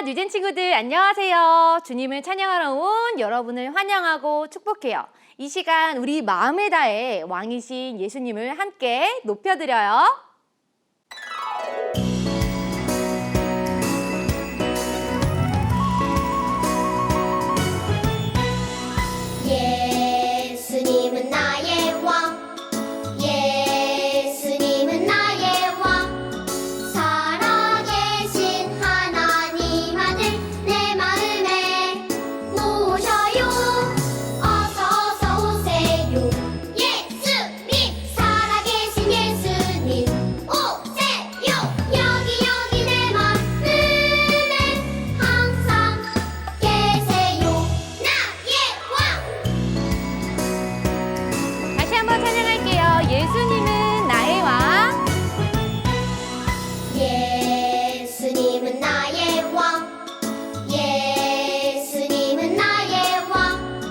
뉴젠 친구들 안녕하세요. 주님을 찬양하러 온 여러분을 환영하고 축복해요. 이 시간 우리 마음에 다해 왕이신 예수님을 함께 높여드려요. 예수님은 나의 왕, 예수님은 나의 왕, 살아계신 하나님 아들 내 마음에 모셔요. 어서 오세요. 예수님, 살아계신 예수님 오세요. 여기 내 마음에 항상 계세요. 나의 왕. 다시 한번 찬양할게요. 예수님은 나의 왕. 예수님은 나의 왕, 예수님은 나의 왕,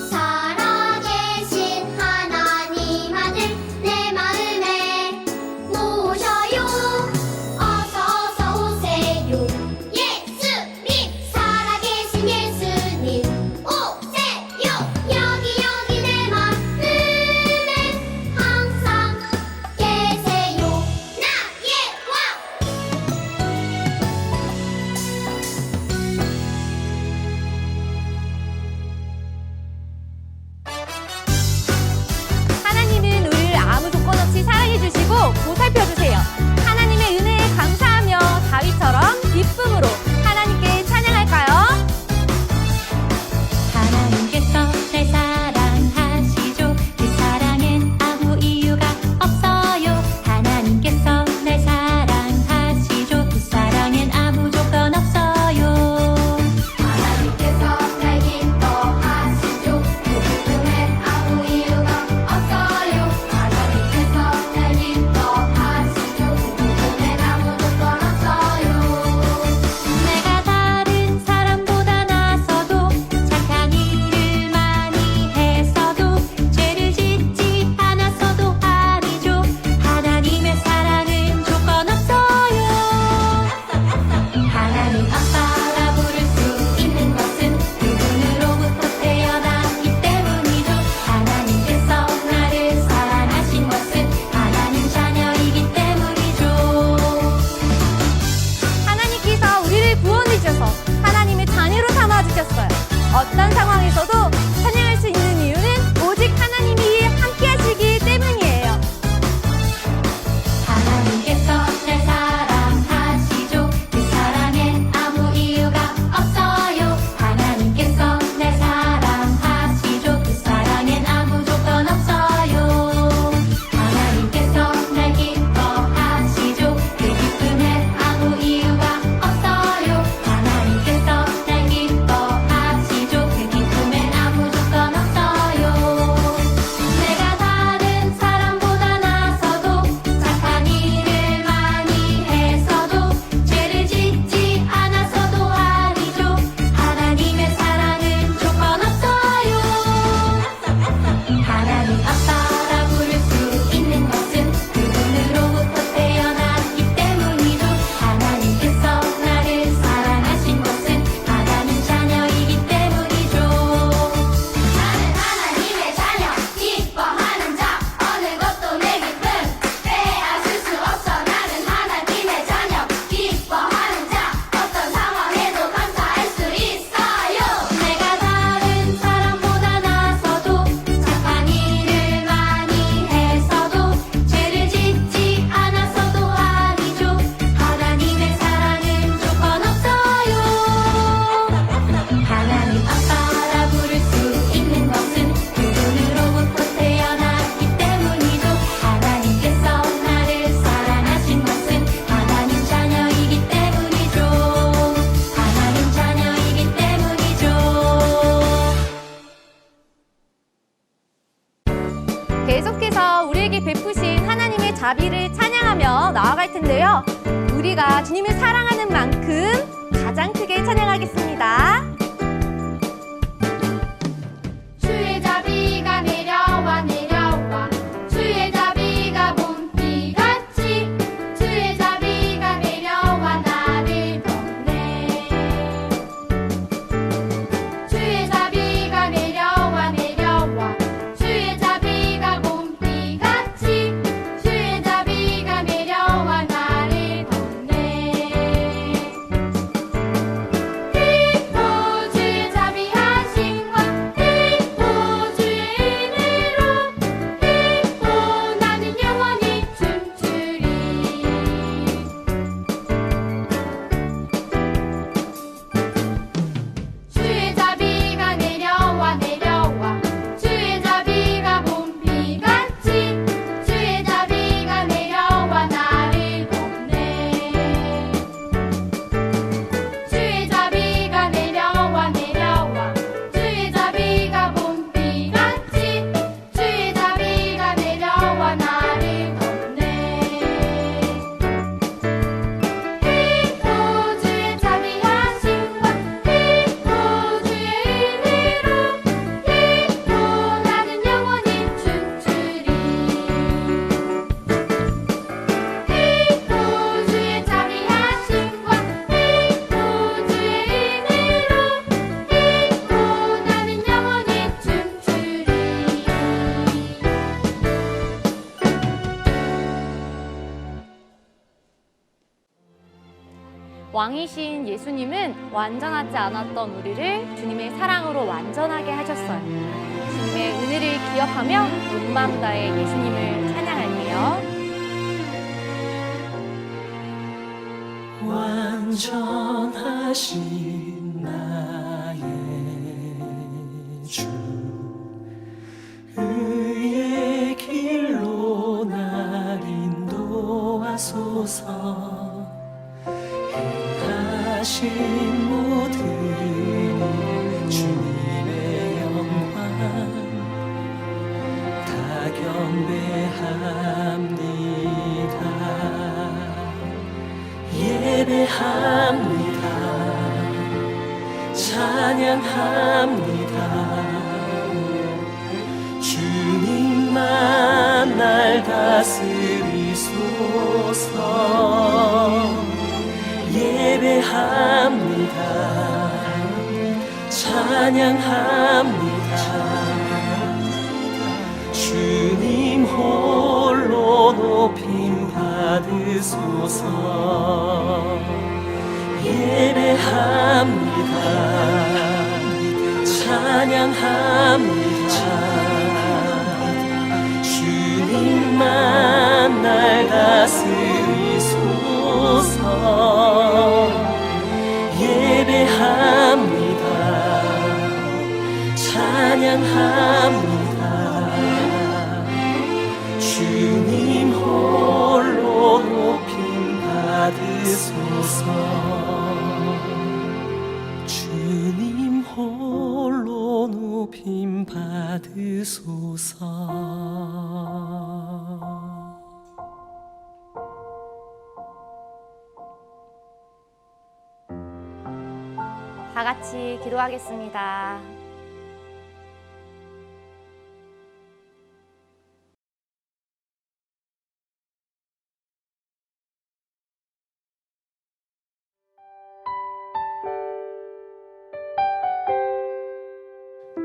살아계신 하나님 아들 내 마음에 모셔요. 어서 오세요. 예수님, 살아계신 예수님 오세요. 여기 내 마음에 항상 계세요. 나의 왕. 하나님은 우리를 아무 조건 없이 사랑해 주시고 보살펴 주세요. 하나님의 은혜에 감사하며 다윗처럼 기쁨으로 하나님께 찬양할까요? 하나님께서 날 사랑하시죠. 그 사랑엔 아무 이유가 없어요. 하나님께서 날 사랑하시죠. 그 사랑엔 아무 조건 없어요. 하나님께서 날 기뻐하시죠. 그 기쁨엔 아무 이유가 없어요. 하나님께서 날 기뻐하시죠. 그 기쁨엔 아무 조건 없어요. 내가 다른 사람보다 나서도 착한 일을 많이 했어도 죄를 짓지 않았어도 아니죠. 하나님의 사랑은 조건 없어요. 하나님 아빠라 부를 수 있는 것은 그분으로부터 태어났기 때문이죠. 하나님께서 나를 사랑하신 것은 하나님 자녀이기 때문이죠. 하나님께서 우리를 구원해 주셔서 하나님의 자녀로 삼아 주셨어요. 어떤 상황에서도 찬양할 수 있는 이유는 오직 하나님이 함께 하시기 때문이에요. 하나님께서 날 사랑하시죠. 그 사랑엔 아무 이유가 없어요. 하나님께서 날 사랑하시죠. 그 사랑엔 아무 조건 없어요. 하나님께서 날 기뻐하시죠. 그 기쁨엔 아무 이유가 없어요. 하나님께서 날 기뻐하시죠. 그 기쁨엔 아무 조건 없어요. 내가 다른 사람보다 나서도 착한 일을 많이 했어도 죄를 짓지 않았어도 아니죠. 하나님의 사랑은 조건 없어요. 하나님 아빠라 부를 수 있는 것은 그분으로부터 태어났기 때문이죠. 하나님께서 나를 사랑하신 것은 하나님 자녀이기 때문이죠. 나는 하나님의 자녀, 기뻐하는 자, 어느 것도 내 기쁨 빼앗을 수 없어. 나는 하나님의 자녀, 기뻐하는 자, 어떤 상황에도 감사할 수 있어요. 내가 다른 사람보다 나서도 착한 일을 많이 했어도 죄를 짓지 않았어도 아니죠. 하나님의 사랑은 조건 없어요. 하나님 아빠라 부를 수 있는 것은 그분으로부터 태어났기 때문이죠. 하나님께서 나를 사랑하신 것은 하나님 자녀이기 때문이죠. 하나님 자녀이기 때문이죠. 계속해서 우리에게 베푸신 하나님의 자비를 찬양하며 나아갈 텐데요. 우리가 주님을 사랑하는 만큼 가장 크게 찬양하겠습니다. 주의 자비가 내려와 내려와, 주의 자비가 봄비같이, 주의 자비가 내려와 나를 덮네. 왕이신 예수님은 완전하지 않았던 우리를 주님의 사랑으로 완전하게 하셨어요. 주님의 은혜를 기억하며 온 마음 다해 예수님을 찬양할게요. 완전하신 나의 주 의의 길로 날 인도하소서 행하신 모든 주님의 영광 다 경배합니다 예배합니다 찬양합니다 주님만 날 다스리소서 예배합니다 찬양합니다 주님 홀로 높임 받으소서 예배합니다 찬양합니다 주님만 날 다스리소서 예배합니다 찬양합니다 주님 홀로 높임 받으소서 주님 홀로 높임 받으소서 다 같이 기도하겠습니다.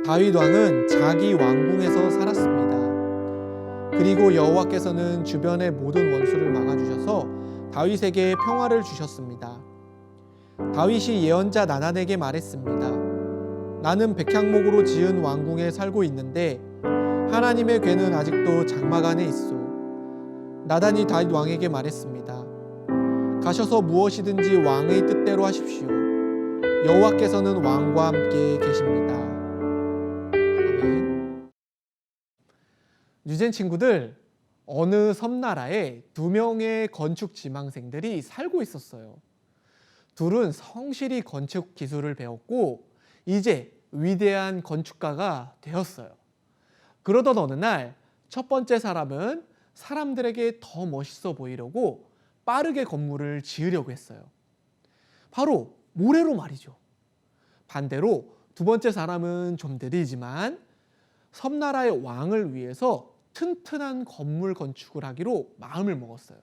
다윗 왕은 자기 왕궁에서 살았습니다. 그리고 여호와께서는 주변의 모든 원수를 막아주셔서 다윗에게 평화를 주셨습니다. 다윗이 예언자 나단에게 말했습니다. 나는 백향목으로 지은 왕궁에 살고 있는데 하나님의 궤는 아직도 장막 안에 있소. 나단이 다윗 왕에게 말했습니다. 가셔서 무엇이든지 왕의 뜻대로 하십시오. 여호와께서는 왕과 함께 계십니다. 아멘. 뉴젠 친구들, 어느 섬나라에 2명의 건축 지망생들이 살고 있었어요. 둘은 성실히 건축 기술을 배웠고 이제 위대한 건축가가 되었어요. 그러던 어느 날 첫 번째 사람은 사람들에게 더 멋있어 보이려고 빠르게 건물을 지으려고 했어요. 바로 모래로 말이죠. 반대로 두 번째 사람은 좀 느리지만 섬나라의 왕을 위해서 튼튼한 건물 건축을 하기로 마음을 먹었어요.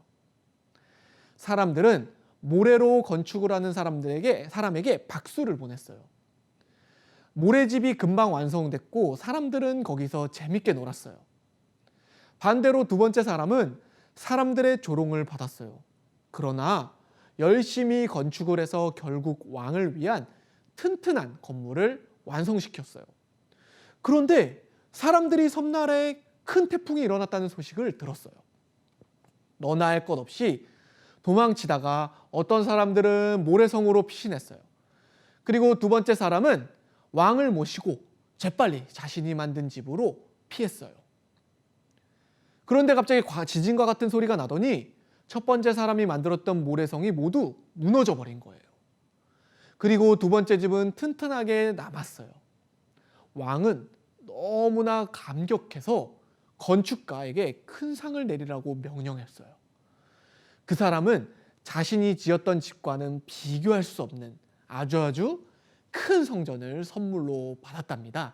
사람들은 모래로 건축을 하는 사람에게 박수를 보냈어요. 모래집이 금방 완성됐고 사람들은 거기서 재밌게 놀았어요. 반대로 두 번째 사람은 사람들의 조롱을 받았어요. 그러나 열심히 건축을 해서 결국 왕을 위한 튼튼한 건물을 완성시켰어요. 그런데 사람들이 섬나라에 큰 태풍이 일어났다는 소식을 들었어요. 너나 할 것 없이 도망치다가 어떤 사람들은 모래성으로 피신했어요. 그리고 두 번째 사람은 왕을 모시고 재빨리 자신이 만든 집으로 피했어요. 그런데 갑자기 지진과 같은 소리가 나더니 첫 번째 사람이 만들었던 모래성이 모두 무너져 버린 거예요. 그리고 두 번째 집은 튼튼하게 남았어요. 왕은 너무나 감격해서 건축가에게 큰 상을 내리라고 명령했어요. 그 사람은 자신이 지었던 집과는 비교할 수 없는 아주 큰 성전을 선물로 받았답니다.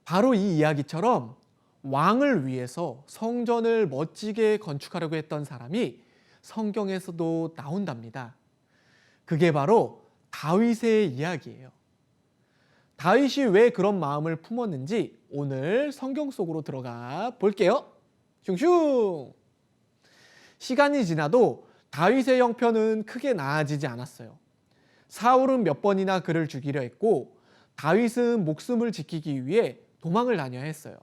바로 이 이야기처럼 왕을 위해서 성전을 멋지게 건축하려고 했던 사람이 성경에서도 나온답니다. 그게 바로 다윗의 이야기예요. 다윗이 왜 그런 마음을 품었는지 오늘 성경 속으로 들어가 볼게요. 슝슝! 시간이 지나도 다윗의 형편은 크게 나아지지 않았어요. 사울은 몇 번이나 그를 죽이려 했고 다윗은 목숨을 지키기 위해 도망을 다녀야 했어요.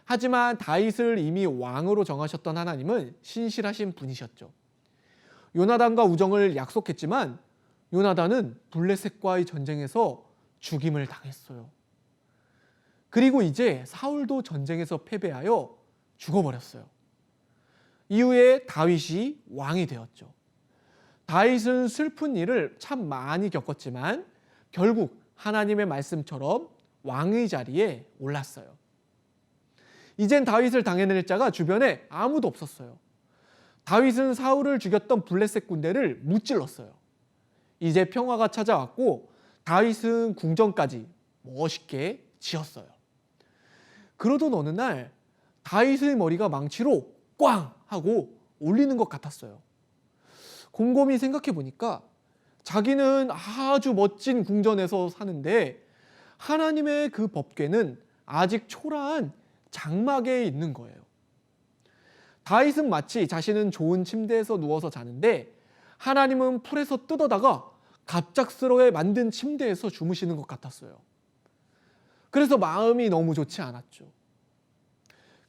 하지만 다윗을 이미 왕으로 정하셨던 하나님은 신실하신 분이셨죠. 요나단과 우정을 약속했지만 요나단은 블레셋과의 전쟁에서 죽임을 당했어요. 그리고 이제 사울도 전쟁에서 패배하여 죽어버렸어요. 이후에 다윗이 왕이 되었죠. 다윗은 슬픈 일을 참 많이 겪었지만 결국 하나님의 말씀처럼 왕의 자리에 올랐어요. 이젠 다윗을 당해낼 자가 주변에 아무도 없었어요. 다윗은 사울을 죽였던 블레셋 군대를 무찔렀어요. 이제 평화가 찾아왔고 다윗은 궁전까지 멋있게 지었어요. 그러던 어느 날 다윗의 머리가 망치로 꽝 하고 울리는 것 같았어요. 곰곰이 생각해 보니까 자기는 아주 멋진 궁전에서 사는데 하나님의 그 법궤는 아직 초라한 장막에 있는 거예요. 다윗은 마치 자신은 좋은 침대에서 누워서 자는데 하나님은 풀에서 뜯어다가 갑작스레 만든 침대에서 주무시는 것 같았어요. 그래서 마음이 너무 좋지 않았죠.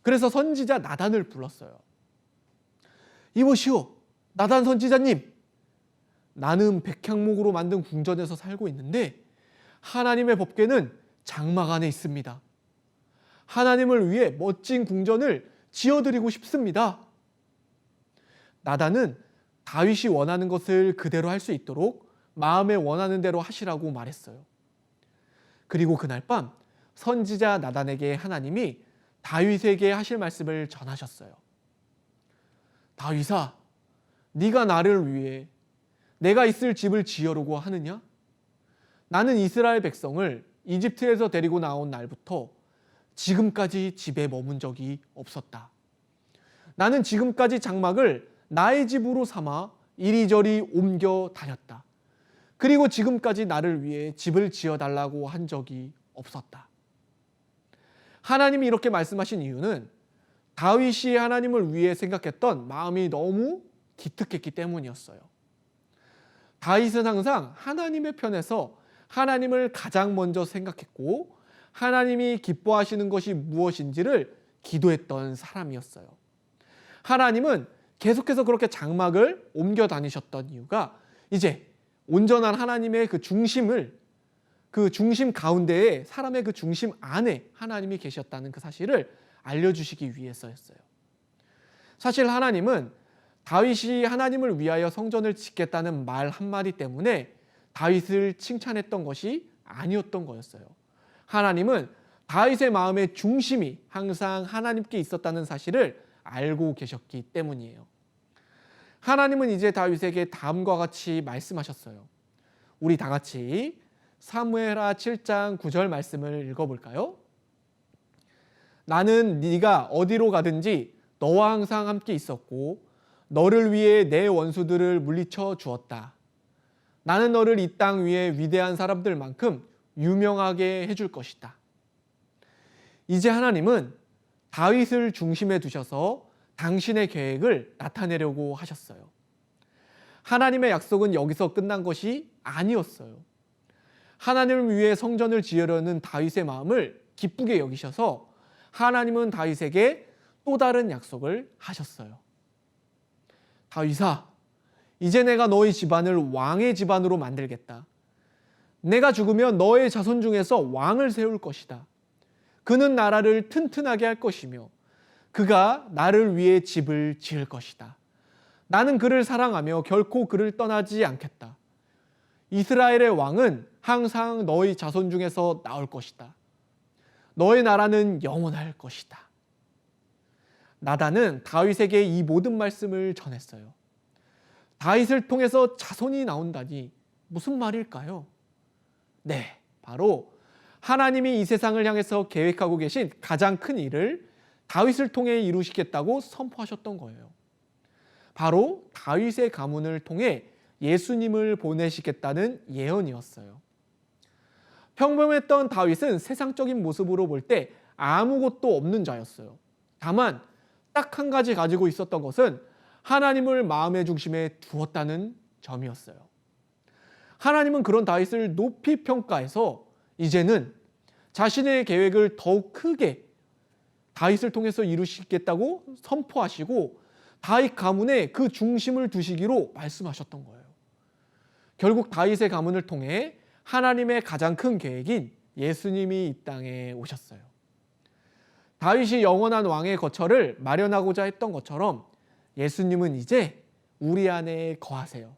그래서 선지자 나단을 불렀어요. 이보시오, 나단 선지자님. 나는 백향목으로 만든 궁전에서 살고 있는데 하나님의 법궤는 장막 안에 있습니다. 하나님을 위해 멋진 궁전을 지어드리고 싶습니다. 나단은 다윗이 원하는 것을 그대로 할 수 있도록 마음에 원하는 대로 하시라고 말했어요. 그리고 그날 밤 선지자 나단에게 하나님이 다윗에게 하실 말씀을 전하셨어요. 다윗아, 네가 나를 위해 내가 있을 집을 지으려고 하느냐? 나는 이스라엘 백성을 이집트에서 데리고 나온 날부터 지금까지 집에 머문 적이 없었다. 나는 지금까지 장막을 나의 집으로 삼아 이리저리 옮겨 다녔다. 그리고 지금까지 나를 위해 집을 지어달라고 한 적이 없었다. 하나님이 이렇게 말씀하신 이유는 다윗이 하나님을 위해 생각했던 마음이 너무 기특했기 때문이었어요. 다윗은 항상 하나님의 편에서 하나님을 가장 먼저 생각했고 하나님이 기뻐하시는 것이 무엇인지를 기도했던 사람이었어요. 하나님은 계속해서 그렇게 장막을 옮겨 다니셨던 이유가 이제 온전한 하나님의 그 중심을 그 중심 가운데에 사람의 그 중심 안에 하나님이 계셨다는 그 사실을 알려주시기 위해서였어요. 사실 하나님은 다윗이 하나님을 위하여 성전을 짓겠다는 말 한마디 때문에 다윗을 칭찬했던 것이 아니었던 거였어요. 하나님은 다윗의 마음의 중심이 항상 하나님께 있었다는 사실을 알고 계셨기 때문이에요. 하나님은 이제 다윗에게 다음과 같이 말씀하셨어요. 우리 다 같이 사무엘하 7장 9절 말씀을 읽어볼까요? 나는 네가 어디로 가든지 너와 항상 함께 있었고 너를 위해 내 원수들을 물리쳐 주었다. 나는 너를 이 땅 위에 위대한 사람들만큼 유명하게 해줄 것이다. 이제 하나님은 다윗을 중심에 두셔서 당신의 계획을 나타내려고 하셨어요. 하나님의 약속은 여기서 끝난 것이 아니었어요. 하나님을 위해 성전을 지으려는 다윗의 마음을 기쁘게 여기셔서 하나님은 다윗에게 또 다른 약속을 하셨어요. 다윗아, 이제 내가 너의 집안을 왕의 집안으로 만들겠다. 내가 죽으면 너의 자손 중에서 왕을 세울 것이다. 그는 나라를 튼튼하게 할 것이며 그가 나를 위해 집을 지을 것이다. 나는 그를 사랑하며 결코 그를 떠나지 않겠다. 이스라엘의 왕은 항상 너의 자손 중에서 나올 것이다. 너의 나라는 영원할 것이다. 나단은 다윗에게 이 모든 말씀을 전했어요. 다윗을 통해서 자손이 나온다니 무슨 말일까요? 네, 바로 하나님이 이 세상을 향해서 계획하고 계신 가장 큰 일을 다윗을 통해 이루시겠다고 선포하셨던 거예요. 바로 다윗의 가문을 통해 예수님을 보내시겠다는 예언이었어요. 평범했던 다윗은 세상적인 모습으로 볼 때 아무것도 없는 자였어요. 다만 딱 한 가지 가지고 있었던 것은 하나님을 마음의 중심에 두었다는 점이었어요. 하나님은 그런 다윗을 높이 평가해서 이제는 자신의 계획을 더욱 크게 다윗을 통해서 이루시겠다고 선포하시고 다윗 가문에 그 중심을 두시기로 말씀하셨던 거예요. 결국 다윗의 가문을 통해 하나님의 가장 큰 계획인 예수님이 이 땅에 오셨어요. 다윗이 영원한 왕의 거처를 마련하고자 했던 것처럼 예수님은 이제 우리 안에 거하세요.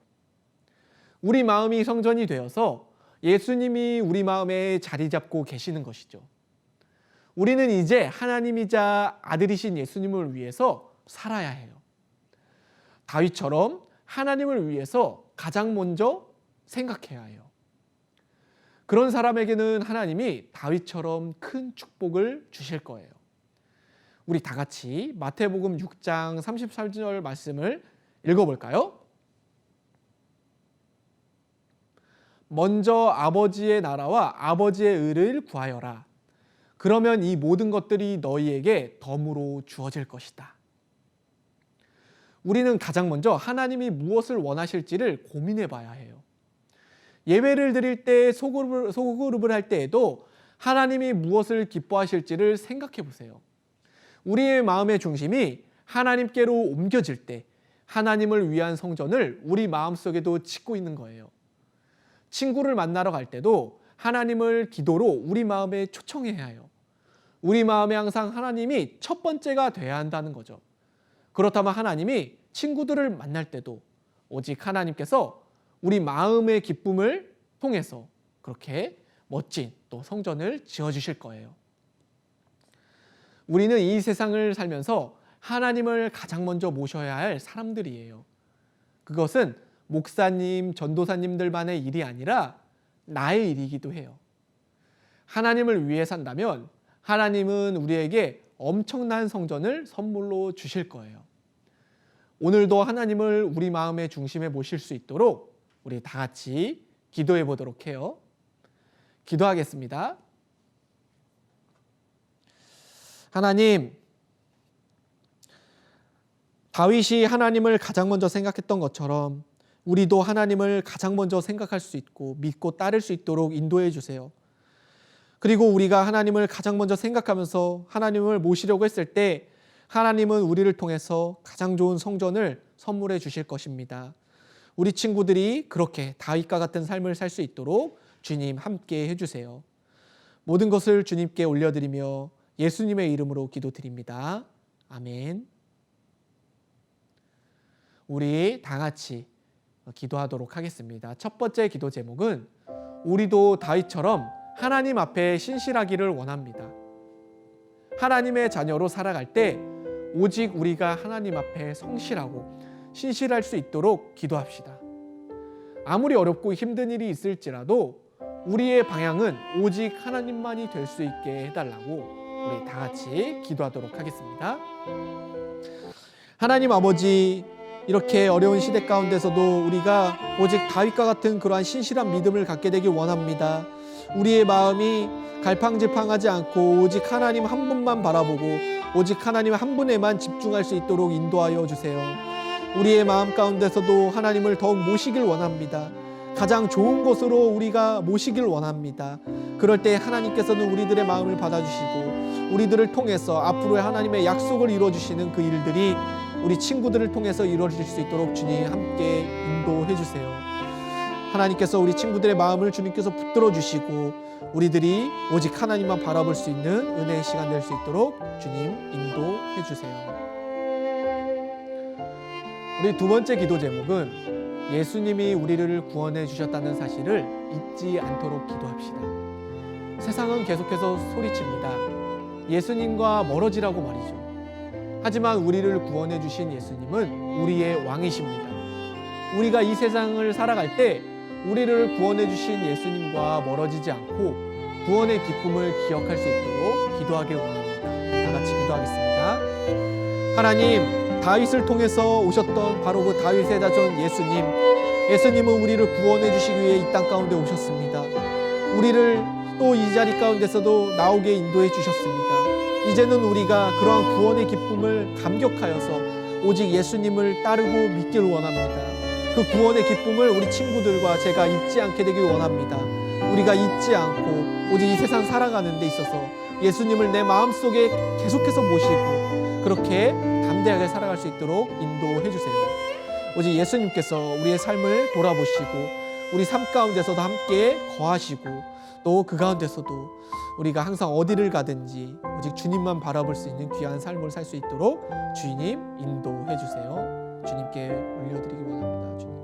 우리 마음이 성전이 되어서 예수님이 우리 마음에 자리 잡고 계시는 것이죠. 우리는 이제 하나님이자 아들이신 예수님을 위해서 살아야 해요. 다윗처럼 하나님을 위해서 가장 먼저 생각해야 해요. 그런 사람에게는 하나님이 다윗처럼 큰 축복을 주실 거예요. 우리 다 같이 마태복음 6장 34절 말씀을 읽어볼까요? 먼저 아버지의 나라와 아버지의 의를 구하여라. 그러면 이 모든 것들이 너희에게 덤으로 주어질 것이다. 우리는 가장 먼저 하나님이 무엇을 원하실지를 고민해 봐야 해요. 예배를 드릴 때 소그룹을 할 때에도 하나님이 무엇을 기뻐하실지를 생각해 보세요. 우리의 마음의 중심이 하나님께로 옮겨질 때 하나님을 위한 성전을 우리 마음속에도 짓고 있는 거예요. 친구를 만나러 갈 때도 하나님을 기도로 우리 마음에 초청해야 해요. 우리 마음에 항상 하나님이 첫 번째가 돼야 한다는 거죠. 그렇다면 하나님이 친구들을 만날 때도 오직 하나님께서 우리 마음의 기쁨을 통해서 그렇게 멋진 또 성전을 지어주실 거예요. 우리는 이 세상을 살면서 하나님을 가장 먼저 모셔야 할 사람들이에요. 그것은 목사님, 전도사님들만의 일이 아니라 나의 일이기도 해요. 하나님을 위해 산다면 하나님은 우리에게 엄청난 성전을 선물로 주실 거예요. 오늘도 하나님을 우리 마음의 중심에 모실 수 있도록 우리 다 같이 기도해 보도록 해요. 기도하겠습니다. 하나님, 다윗이 하나님을 가장 먼저 생각했던 것처럼 우리도 하나님을 가장 먼저 생각할 수 있고 믿고 따를 수 있도록 인도해 주세요. 그리고 우리가 하나님을 가장 먼저 생각하면서 하나님을 모시려고 했을 때 하나님은 우리를 통해서 가장 좋은 성전을 선물해 주실 것입니다. 우리 친구들이 그렇게 다윗과 같은 삶을 살 수 있도록 주님 함께 해주세요. 모든 것을 주님께 올려드리며 예수님의 이름으로 기도드립니다. 아멘. 우리 다 같이 기도하도록 하겠습니다. 첫 번째 기도 제목은 우리도 다윗처럼 하나님 앞에 신실하기를 원합니다. 하나님의 자녀로 살아갈 때 오직 우리가 하나님 앞에 성실하고 신실할 수 있도록 기도합시다. 아무리 어렵고 힘든 일이 있을지라도 우리의 방향은 오직 하나님만이 될 수 있게 해달라고 우리 다 같이 기도하도록 하겠습니다. 하나님 아버지, 이렇게 어려운 시대 가운데서도 우리가 오직 다윗과 같은 그러한 신실한 믿음을 갖게 되길 원합니다. 우리의 마음이 갈팡질팡하지 않고 오직 하나님 한 분만 바라보고 오직 하나님 한 분에만 집중할 수 있도록 인도하여 주세요. 우리의 마음 가운데서도 하나님을 더욱 모시길 원합니다. 가장 좋은 곳으로 우리가 모시길 원합니다. 그럴 때 하나님께서는 우리들의 마음을 받아주시고 우리들을 통해서 앞으로의 하나님의 약속을 이루어주시는 그 일들이 우리 친구들을 통해서 이루어질 수 있도록 주님 함께 인도해 주세요. 하나님께서 우리 친구들의 마음을 주님께서 붙들어 주시고 우리들이 오직 하나님만 바라볼 수 있는 은혜의 시간 될 수 있도록 주님 인도해 주세요. 우리 두 번째 기도 제목은 예수님이 우리를 구원해 주셨다는 사실을 잊지 않도록 기도합시다. 세상은 계속해서 소리칩니다. 예수님과 멀어지라고 말이죠. 하지만 우리를 구원해 주신 예수님은 우리의 왕이십니다. 우리가 이 세상을 살아갈 때 우리를 구원해 주신 예수님과 멀어지지 않고 구원의 기쁨을 기억할 수 있도록 기도하길 원합니다. 다 같이 기도하겠습니다. 하나님, 다윗을 통해서 오셨던 바로 그 다윗의 자손 예수님은 우리를 구원해 주시기 위해 이 땅 가운데 오셨습니다. 우리를 또 이 자리 가운데서도 나오게 인도해 주셨습니다. 이제는 우리가 그러한 구원의 기쁨을 감격하여서 오직 예수님을 따르고 믿길 원합니다. 그 구원의 기쁨을 우리 친구들과 제가 잊지 않게 되길 원합니다. 우리가 잊지 않고 오직 이 세상 살아가는 데 있어서 예수님을 내 마음속에 계속해서 모시고 그렇게 담대하게 살아갈 수 있도록 인도해 주세요. 오직 예수님께서 우리의 삶을 돌아보시고 우리 삶 가운데서도 함께 거하시고 또 그 가운데서도 우리가 항상 어디를 가든지 오직 주님만 바라볼 수 있는 귀한 삶을 살 수 있도록 주님 인도해 주세요. 주님께 올려드리기 원합니다. 주님.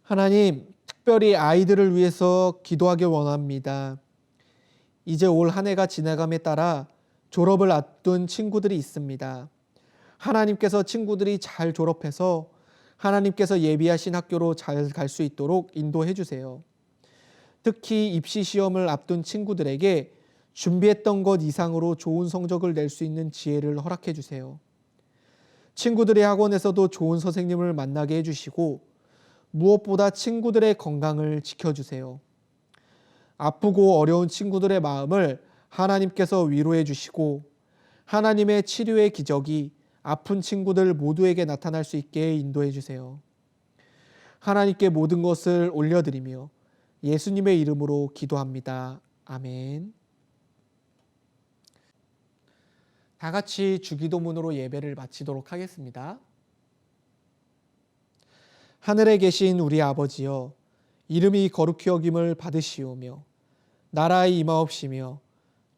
하나님, 특별히 아이들을 위해서 기도하길 원합니다. 이제 올 한 해가 지나감에 따라 졸업을 앞둔 친구들이 있습니다. 하나님께서 친구들이 잘 졸업해서 하나님께서 예비하신 학교로 잘 갈 수 있도록 인도해 주세요. 특히 입시 시험을 앞둔 친구들에게 준비했던 것 이상으로 좋은 성적을 낼 수 있는 지혜를 허락해 주세요. 친구들의 학원에서도 좋은 선생님을 만나게 해주시고 무엇보다 친구들의 건강을 지켜주세요. 아프고 어려운 친구들의 마음을 하나님께서 위로해 주시고 하나님의 치료의 기적이 아픈 친구들 모두에게 나타날 수 있게 인도해 주세요. 하나님께 모든 것을 올려드리며 예수님의 이름으로 기도합니다. 아멘. 다 같이 주기도문으로 예배를 마치도록 하겠습니다. 하늘에 계신 우리 아버지여, 이름이 거룩히 여김을 받으시오며 나라의 임하옵시며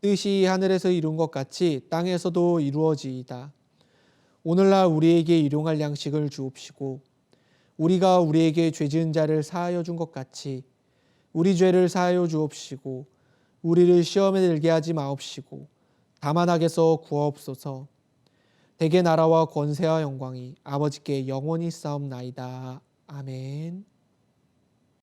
뜻이 하늘에서 이룬 것 같이 땅에서도 이루어지이다. 오늘날 우리에게 일용할 양식을 주옵시고 우리가 우리에게 죄 지은 자를 사하여 준 것 같이 우리 죄를 사하여 주옵시고 우리를 시험에 들게 하지 마옵시고 다만 악에서 구하옵소서. 대개 나라와 권세와 영광이 아버지께 영원히 싸움나이다. 아멘.